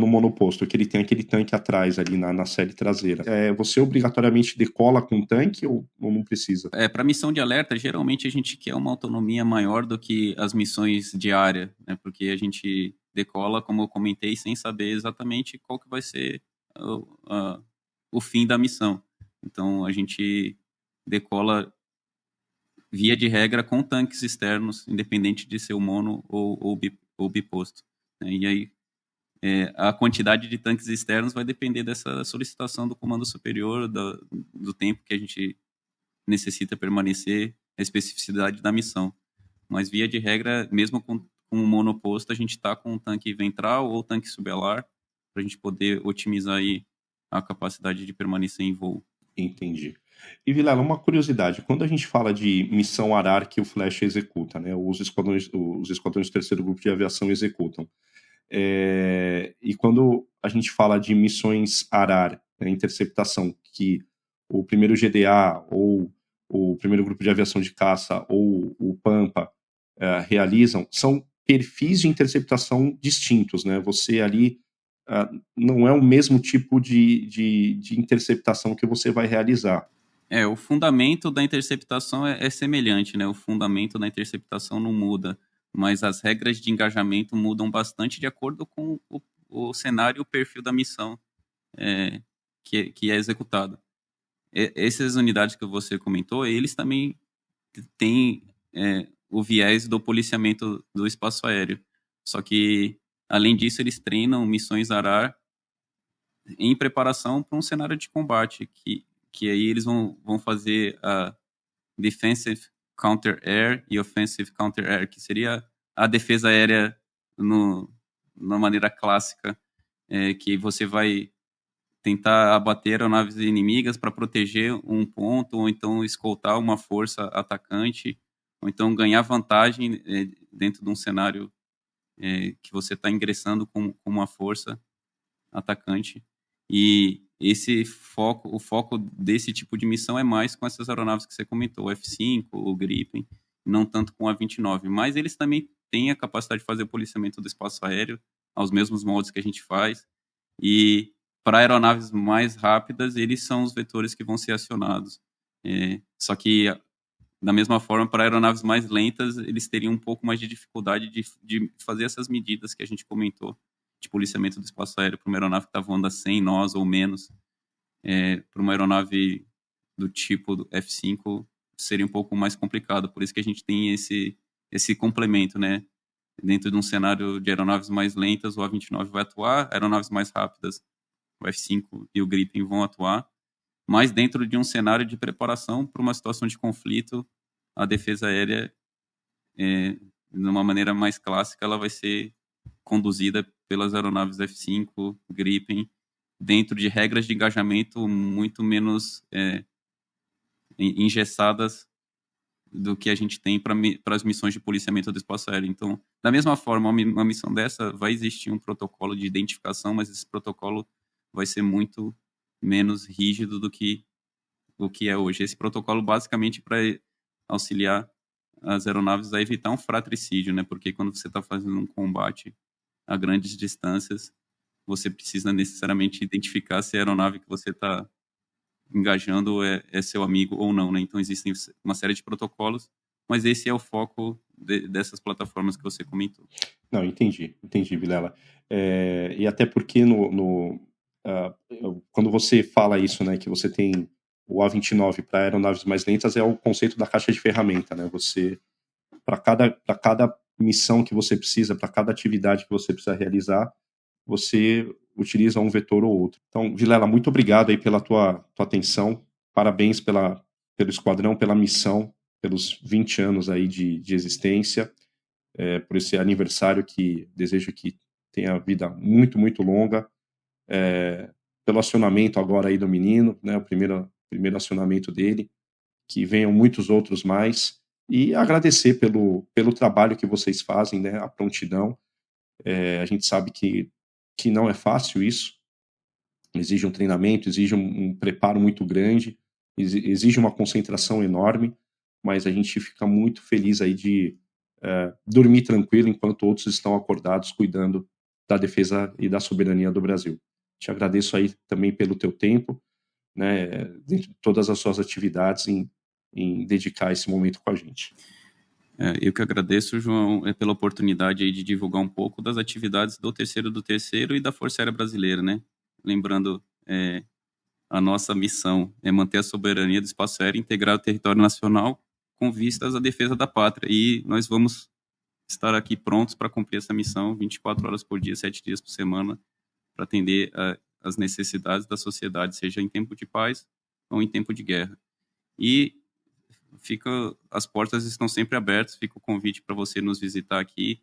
monoposto, que ele tem aquele tanque atrás ali na série traseira, você obrigatoriamente decola com um tanque ou não precisa? Para missão de alerta, geralmente a gente quer uma autonomia maior do que as missões diárias, né? Porque a gente decola, como eu comentei, sem saber exatamente qual que vai ser o fim da missão. Então, a gente decola, via de regra, com tanques externos, independente de ser o mono ou biposto, né? E aí, a quantidade de tanques externos vai depender dessa solicitação do comando superior, do tempo que a gente necessita permanecer, a especificidade da missão. Mas, via de regra, mesmo com um monoposto, a gente está com um tanque ventral ou tanque subelar, para a gente poder otimizar aí a capacidade de permanecer em voo. Entendi. E Vilela, uma curiosidade, quando a gente fala de missão ARAR que o Flash executa, né, os esquadrões do terceiro grupo de aviação executam, e quando a gente fala de missões ARAR, né, interceptação, que o primeiro GDA ou o primeiro grupo de aviação de caça ou o Pampa realizam, são perfis de interceptação distintos, né? Você ali não é o mesmo tipo de interceptação que você vai realizar. O fundamento da interceptação é semelhante, né? O fundamento da interceptação não muda, mas as regras de engajamento mudam bastante de acordo com o cenário e o perfil da missão que é executada. Essas unidades que você comentou, eles também têm o viés do policiamento do espaço aéreo. Só que, além disso, eles treinam missões ARAR em preparação para um cenário de combate, que aí eles vão fazer a Defensive Counter-Air e Offensive Counter-Air, que seria a defesa aérea na maneira clássica, que você vai tentar abater aeronaves inimigas para proteger um ponto, ou então escoltar uma força atacante, ou então ganhar vantagem dentro de um cenário que você está ingressando com uma força atacante. E o foco desse tipo de missão é mais com essas aeronaves que você comentou, o F-5, o Gripen, não tanto com a 29. Mas eles também têm a capacidade de fazer o policiamento do espaço aéreo aos mesmos moldes que a gente faz. E para aeronaves mais rápidas, eles são os vetores que vão ser acionados. Só que, da mesma forma, para aeronaves mais lentas, eles teriam um pouco mais de dificuldade de fazer essas medidas que a gente comentou. de policiamento do espaço aéreo para uma aeronave que está voando a 100 nós ou menos, para uma aeronave do tipo do F-5 seria um pouco mais complicado. Por isso que a gente tem esse complemento, né? Dentro de um cenário de aeronaves mais lentas, o A-29 vai atuar, aeronaves mais rápidas, o F-5 e o Gripen vão atuar, mas dentro de um cenário de preparação para uma situação de conflito, a defesa aérea, de uma maneira mais clássica, ela vai ser conduzida pelas aeronaves F-5, Gripen, dentro de regras de engajamento muito menos engessadas do que a gente tem para as missões de policiamento do espaço aéreo. Então, da mesma forma, uma missão dessa vai existir um protocolo de identificação, mas esse protocolo vai ser muito menos rígido do que o que é hoje. Esse protocolo, basicamente, para auxiliar as aeronaves a evitar um fratricídio, né? Porque quando você está fazendo um combate a grandes distâncias, você precisa necessariamente identificar se a aeronave que você está engajando é seu amigo ou não, né? Então existem uma série de protocolos, mas esse é o foco dessas plataformas que você comentou. Não, entendi, Vilela. E até porque quando você fala isso, né, que você tem o A-29 para aeronaves mais lentas, é o conceito da caixa de ferramenta, né? Você, para cada missão que você precisa, para cada atividade que você precisa realizar, você utiliza um vetor ou outro. Então, Vilela, muito obrigado aí pela tua atenção. Parabéns pelo esquadrão, pela missão, pelos 20 anos aí de existência, por esse aniversário que desejo que tenha vida muito, muito longa, pelo acionamento agora aí do menino, né, o primeiro acionamento dele, que venham muitos outros mais, e agradecer pelo trabalho que vocês fazem, né, a prontidão. A gente sabe que não é fácil isso, exige um treinamento, exige um preparo muito grande, exige uma concentração enorme, mas a gente fica muito feliz aí de dormir tranquilo enquanto outros estão acordados cuidando da defesa e da soberania do Brasil. Te agradeço aí também pelo teu tempo, né, dentro de todas as suas atividades em dedicar esse momento com a gente. Eu que agradeço, João, pela oportunidade aí de divulgar um pouco das atividades do Terceiro e da Força Aérea Brasileira, né? Lembrando, a nossa missão é manter a soberania do espaço aéreo, integrar o território nacional com vistas à defesa da pátria. E nós vamos estar aqui prontos para cumprir essa missão 24 horas por dia, 7 dias por semana, para atender as necessidades da sociedade, seja em tempo de paz ou em tempo de guerra. E as portas estão sempre abertas, fica o convite para você nos visitar aqui.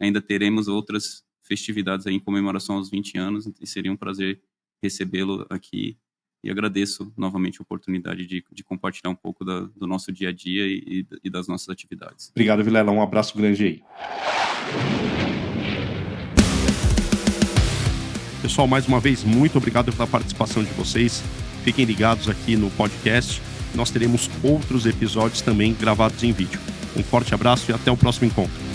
Ainda teremos outras festividades aí em comemoração aos 20 anos, e seria um prazer recebê-lo aqui. E agradeço novamente a oportunidade de compartilhar um pouco do nosso dia a dia e das nossas atividades. Obrigado, Vilela. Um abraço grande aí. Pessoal, mais uma vez, muito obrigado pela participação de vocês. Fiquem ligados aqui no podcast. Nós teremos outros episódios também gravados em vídeo. Um forte abraço e até o próximo encontro.